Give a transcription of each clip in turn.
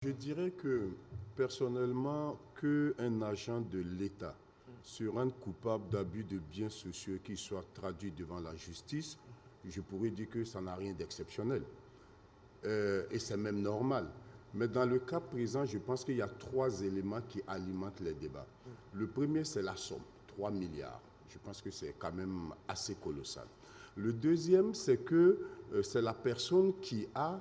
Je dirais que personnellement, qu'un agent de l'État sur un coupable d'abus de biens sociaux qui soit traduit devant la justice, je pourrais dire que ça n'a rien d'exceptionnel. Et c'est même normal. Mais dans le cas présent, je pense qu'il y a trois éléments qui alimentent les débats. Le premier, c'est la somme, 3 milliards. Je pense que c'est quand même assez colossal. Le deuxième, c'est que c'est la personne qui a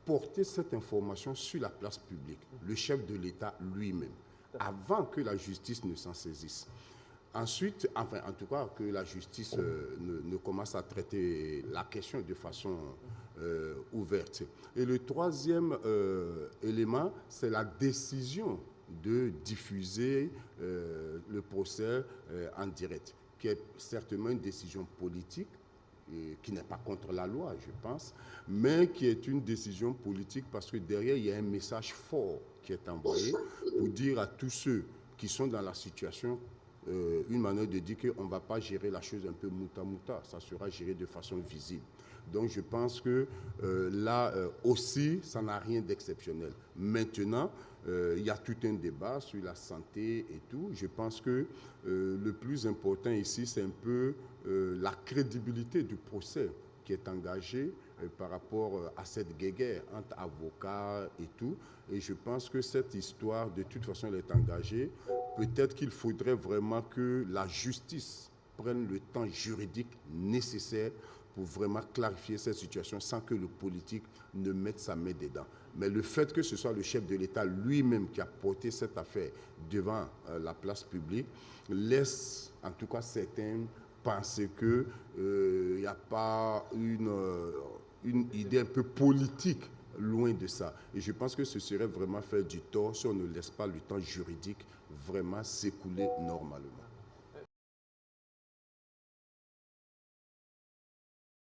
porté cette information sur la place publique, le chef de l'État lui-même, avant que la justice ne s'en saisisse. Ensuite, enfin, en tout cas, que la justice ne commence à traiter la question de façon ouverte. Et le troisième élément, c'est la décision de diffuser le procès en direct, qui est certainement une décision politique, qui n'est pas contre la loi, je pense, mais qui est une décision politique parce que derrière, il y a un message fort qui est envoyé pour dire à tous ceux qui sont dans la situation une manière de dire qu'on ne va pas gérer la chose un peu mouta-mouta, ça sera géré de façon visible. Donc je pense que là aussi, ça n'a rien d'exceptionnel. Maintenant, il y a tout un débat sur la santé et tout. Je pense que le plus important ici, c'est un peu la crédibilité du procès qui est engagé par rapport à cette guéguerre entre avocats et tout. Et je pense que cette histoire, de toute façon, elle est engagée. Peut-être qu'il faudrait vraiment que la justice prenne le temps juridique nécessaire pour vraiment clarifier cette situation sans que le politique ne mette sa main dedans. Mais le fait que ce soit le chef de l'État lui-même qui a porté cette affaire devant la place publique laisse en tout cas certains penser qu'il n'y a pas une idée un peu politique loin de ça. Et je pense que ce serait vraiment faire du tort si on ne laisse pas le temps juridique vraiment s'écouler normalement.